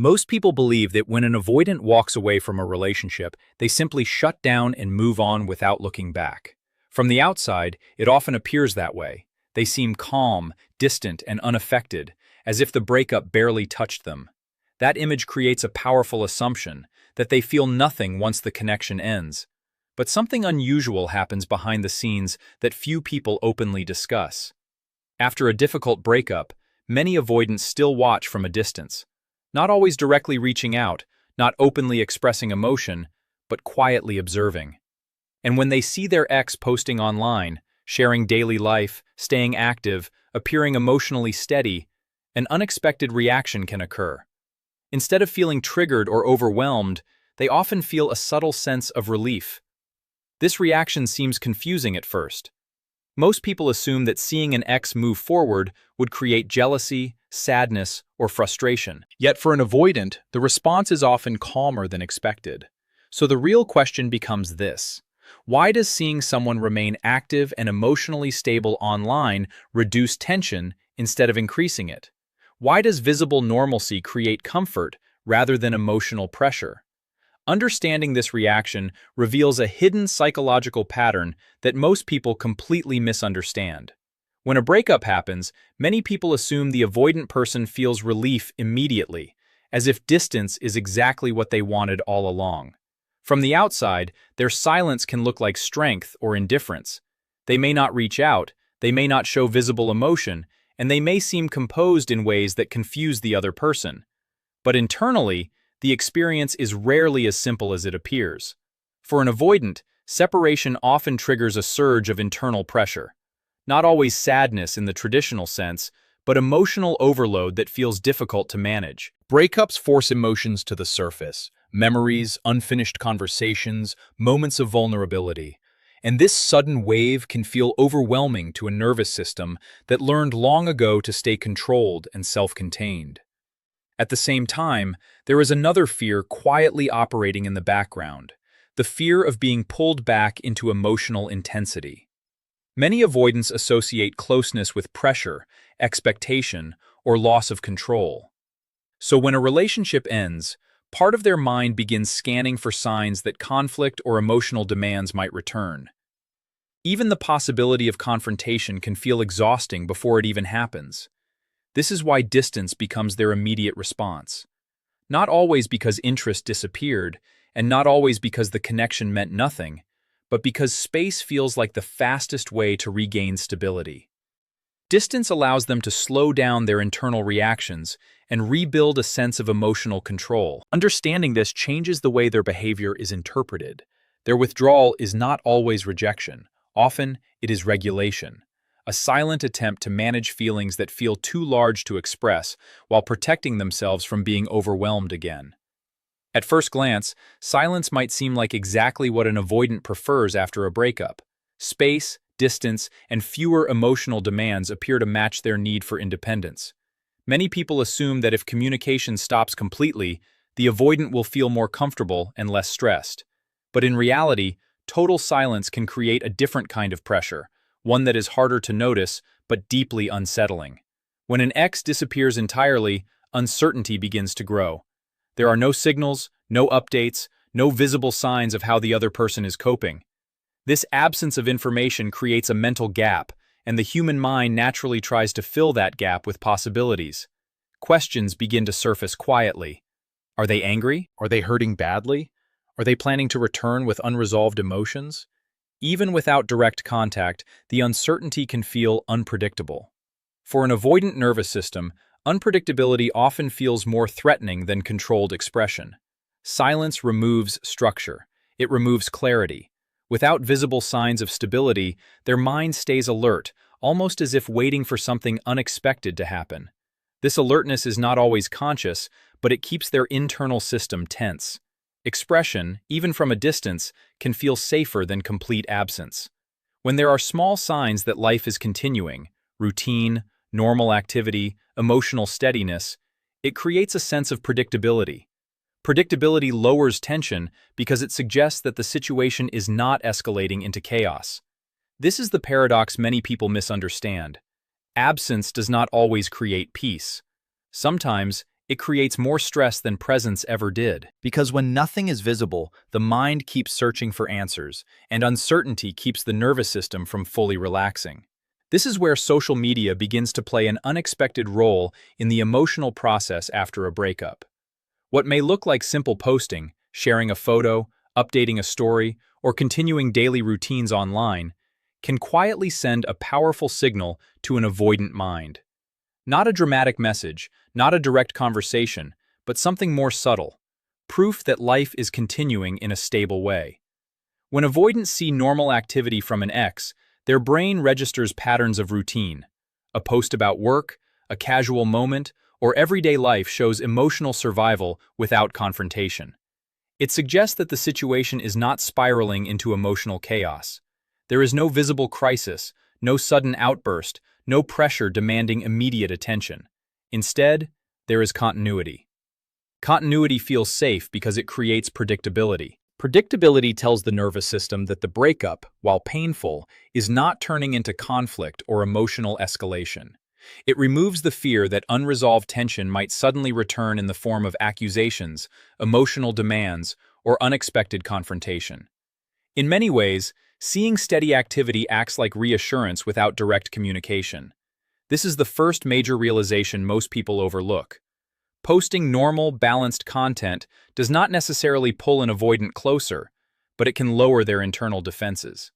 Most people believe that when an avoidant walks away from a relationship, they simply shut down and move on without looking back. From the outside, it often appears that way. They seem calm, distant, and unaffected, as if the breakup barely touched them. That image creates a powerful assumption that they feel nothing once the connection ends. But something unusual happens behind the scenes that few people openly discuss. After a difficult breakup, many avoidants still watch from a distance, not always directly reaching out, not openly expressing emotion, but quietly observing. And when they see their ex posting online, sharing daily life, staying active, appearing emotionally steady, an unexpected reaction can occur. Instead of feeling triggered or overwhelmed, they often feel a subtle sense of relief. This reaction seems confusing at first. Most people assume that seeing an ex move forward would create jealousy, sadness, or frustration. Yet for an avoidant, the response is often calmer than expected. So the real question becomes this: why does seeing someone remain active and emotionally stable online reduce tension instead of increasing it? Why does visible normalcy create comfort rather than emotional pressure? Understanding this reaction reveals a hidden psychological pattern that most people completely misunderstand. When a breakup happens, many people assume the avoidant person feels relief immediately, as if distance is exactly what they wanted all along. From the outside, their silence can look like strength or indifference. They may not reach out, they may not show visible emotion, and they may seem composed in ways that confuse the other person. But internally, the experience is rarely as simple as it appears. For an avoidant, separation often triggers a surge of internal pressure. Not always sadness in the traditional sense, but emotional overload that feels difficult to manage. Breakups force emotions to the surface: memories, unfinished conversations, moments of vulnerability. And this sudden wave can feel overwhelming to a nervous system that learned long ago to stay controlled and self-contained. At the same time, there is another fear quietly operating in the background: the fear of being pulled back into emotional intensity. Many avoidants associate closeness with pressure, expectation, or loss of control. So when a relationship ends, part of their mind begins scanning for signs that conflict or emotional demands might return. Even the possibility of confrontation can feel exhausting before it even happens. This is why distance becomes their immediate response. Not always because interest disappeared, and not always because the connection meant nothing, but because space feels like the fastest way to regain stability. Distance allows them to slow down their internal reactions and rebuild a sense of emotional control. Understanding this changes the way their behavior is interpreted. Their withdrawal is not always rejection. Often, it is regulation, a silent attempt to manage feelings that feel too large to express while protecting themselves from being overwhelmed again. At first glance, silence might seem like exactly what an avoidant prefers after a breakup. Space, distance, and fewer emotional demands appear to match their need for independence. Many people assume that if communication stops completely, the avoidant will feel more comfortable and less stressed. But in reality, total silence can create a different kind of pressure, one that is harder to notice but deeply unsettling. When an ex disappears entirely, uncertainty begins to grow. There are no signals, no updates, no visible signs of how the other person is coping. This absence of information creates a mental gap, and the human mind naturally tries to fill that gap with possibilities. Questions begin to surface quietly. Are they angry? Are they hurting badly? Are they planning to return with unresolved emotions? Even without direct contact, the uncertainty can feel unpredictable. For an avoidant nervous system, unpredictability often feels more threatening than controlled expression. Silence removes structure. It removes clarity. Without visible signs of stability, their mind stays alert, almost as if waiting for something unexpected to happen. This alertness is not always conscious, but it keeps their internal system tense. Expression, even from a distance, can feel safer than complete absence. When there are small signs that life is continuing, routine, normal activity, emotional steadiness, it creates a sense of predictability. Predictability lowers tension because it suggests that the situation is not escalating into chaos. This is the paradox many people misunderstand. Absence does not always create peace. Sometimes, it creates more stress than presence ever did. Because when nothing is visible, the mind keeps searching for answers, and uncertainty keeps the nervous system from fully relaxing. This is where social media begins to play an unexpected role in the emotional process after a breakup. What may look like simple posting, sharing a photo, updating a story, or continuing daily routines online, can quietly send a powerful signal to an avoidant mind. Not a dramatic message, not a direct conversation, but something more subtle, proof that life is continuing in a stable way. When avoidants see normal activity from an ex, their brain registers patterns of routine. A post about work, a casual moment, or everyday life shows emotional survival without confrontation. It suggests that the situation is not spiraling into emotional chaos. There is no visible crisis, no sudden outburst, no pressure demanding immediate attention. Instead, there is continuity. Continuity feels safe because it creates predictability. Predictability tells the nervous system that the breakup, while painful, is not turning into conflict or emotional escalation. It removes the fear that unresolved tension might suddenly return in the form of accusations, emotional demands, or unexpected confrontation. In many ways, seeing steady activity acts like reassurance without direct communication. This is the first major realization most people overlook. Posting normal, balanced content does not necessarily pull an avoidant closer, but it can lower their internal defenses.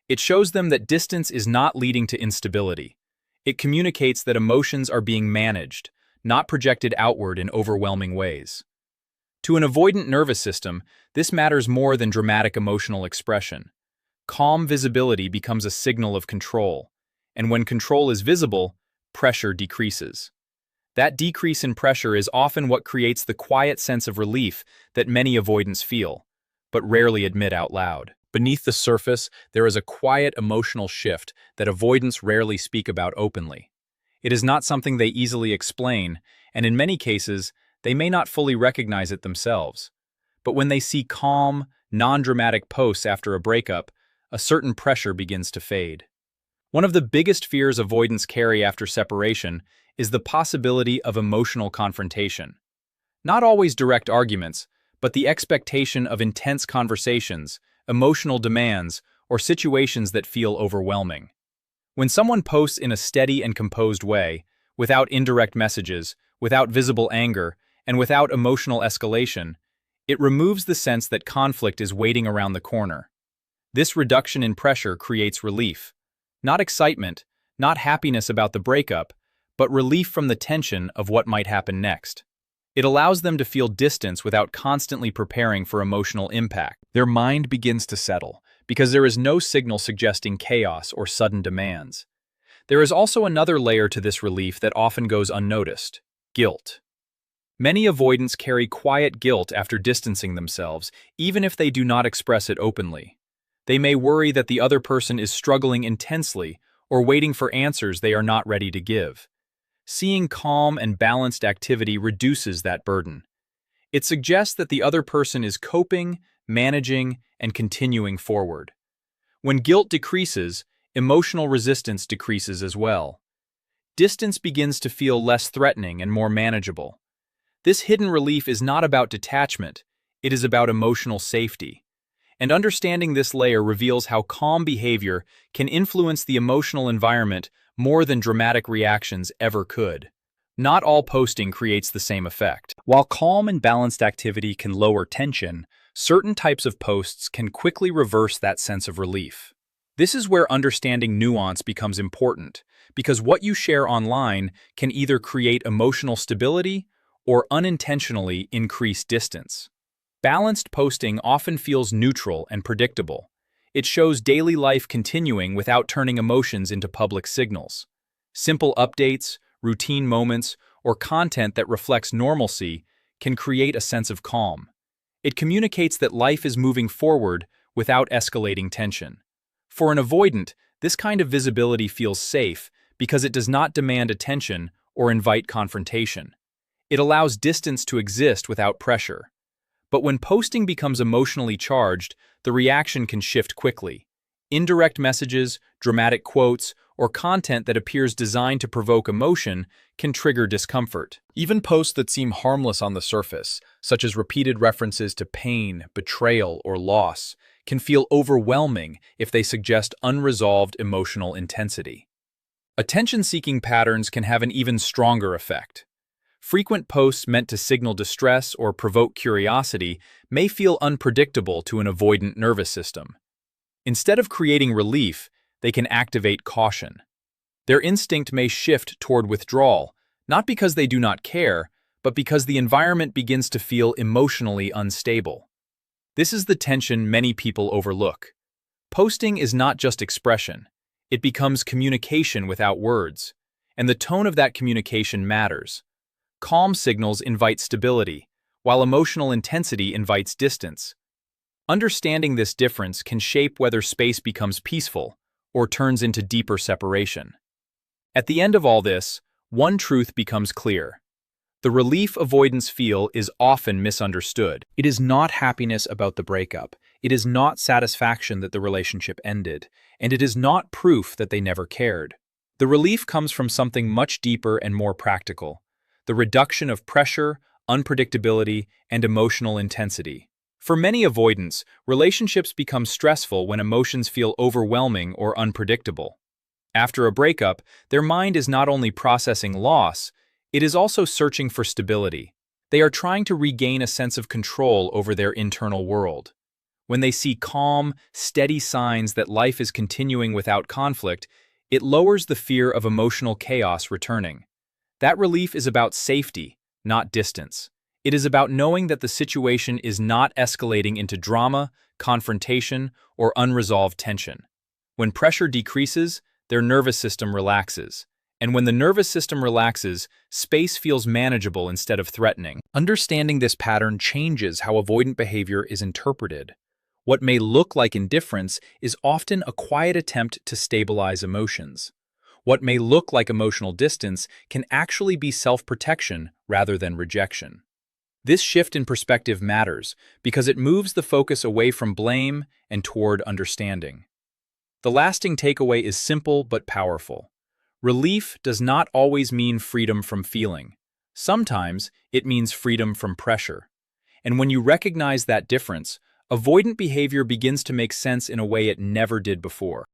It shows them that distance is not leading to instability. It communicates that emotions are being managed, not projected outward in overwhelming ways. To an avoidant nervous system, this matters more than dramatic emotional expression. Calm visibility becomes a signal of control, and when control is visible, pressure decreases. That decrease in pressure is often what creates the quiet sense of relief that many avoidants feel, but rarely admit out loud. Beneath the surface, there is a quiet emotional shift that avoidants rarely speak about openly. It is not something they easily explain, and in many cases, they may not fully recognize it themselves. But when they see calm, non-dramatic posts after a breakup, a certain pressure begins to fade. One of the biggest fears avoidants carry after separation is the possibility of emotional confrontation. Not always direct arguments, but the expectation of intense conversations, emotional demands, or situations that feel overwhelming. When someone posts in a steady and composed way, without indirect messages, without visible anger, and without emotional escalation, it removes the sense that conflict is waiting around the corner. This reduction in pressure creates relief. Not excitement, not happiness about the breakup, but relief from the tension of what might happen next. It allows them to feel distance without constantly preparing for emotional impact. Their mind begins to settle, because there is no signal suggesting chaos or sudden demands. There is also another layer to this relief that often goes unnoticed: guilt. Many avoidants carry quiet guilt after distancing themselves, even if they do not express it openly. They may worry that the other person is struggling intensely or waiting for answers they are not ready to give. Seeing calm and balanced activity reduces that burden. It suggests that the other person is coping, managing, and continuing forward. When guilt decreases, emotional resistance decreases as well. Distance begins to feel less threatening and more manageable. This hidden relief is not about detachment, it is about emotional safety. And understanding this layer reveals how calm behavior can influence the emotional environment more than dramatic reactions ever could. Not all posting creates the same effect. While calm and balanced activity can lower tension, certain types of posts can quickly reverse that sense of relief. This is where understanding nuance becomes important, because what you share online can either create emotional stability or unintentionally increase distance. Balanced posting often feels neutral and predictable. It shows daily life continuing without turning emotions into public signals. Simple updates, routine moments, or content that reflects normalcy can create a sense of calm. It communicates that life is moving forward without escalating tension. For an avoidant, this kind of visibility feels safe because it does not demand attention or invite confrontation. It allows distance to exist without pressure. But when posting becomes emotionally charged, the reaction can shift quickly. Indirect messages, dramatic quotes, or content that appears designed to provoke emotion can trigger discomfort. Even posts that seem harmless on the surface, such as repeated references to pain, betrayal, or loss, can feel overwhelming if they suggest unresolved emotional intensity. Attention-seeking patterns can have an even stronger effect. Frequent posts meant to signal distress or provoke curiosity may feel unpredictable to an avoidant nervous system. Instead of creating relief, they can activate caution. Their instinct may shift toward withdrawal, not because they do not care, but because the environment begins to feel emotionally unstable. This is the tension many people overlook. Posting is not just expression. It becomes communication without words, and the tone of that communication matters. Calm signals invite stability, while emotional intensity invites distance. Understanding this difference can shape whether space becomes peaceful or turns into deeper separation. At the end of all this, one truth becomes clear. The relief avoidants feel is often misunderstood. It is not happiness about the breakup. It is not satisfaction that the relationship ended, and it is not proof that they never cared. The relief comes from something much deeper and more practical: the reduction of pressure, unpredictability, and emotional intensity. For many avoidants, relationships become stressful when emotions feel overwhelming or unpredictable. After a breakup, their mind is not only processing loss, it is also searching for stability. They are trying to regain a sense of control over their internal world. When they see calm, steady signs that life is continuing without conflict, it lowers the fear of emotional chaos returning. That relief is about safety, not distance. It is about knowing that the situation is not escalating into drama, confrontation, or unresolved tension. When pressure decreases, their nervous system relaxes. And when the nervous system relaxes, space feels manageable instead of threatening. Understanding this pattern changes how avoidant behavior is interpreted. What may look like indifference is often a quiet attempt to stabilize emotions. What may look like emotional distance can actually be self-protection rather than rejection. This shift in perspective matters because it moves the focus away from blame and toward understanding. The lasting takeaway is simple but powerful. Relief does not always mean freedom from feeling. Sometimes it means freedom from pressure. And when you recognize that difference, avoidant behavior begins to make sense in a way it never did before.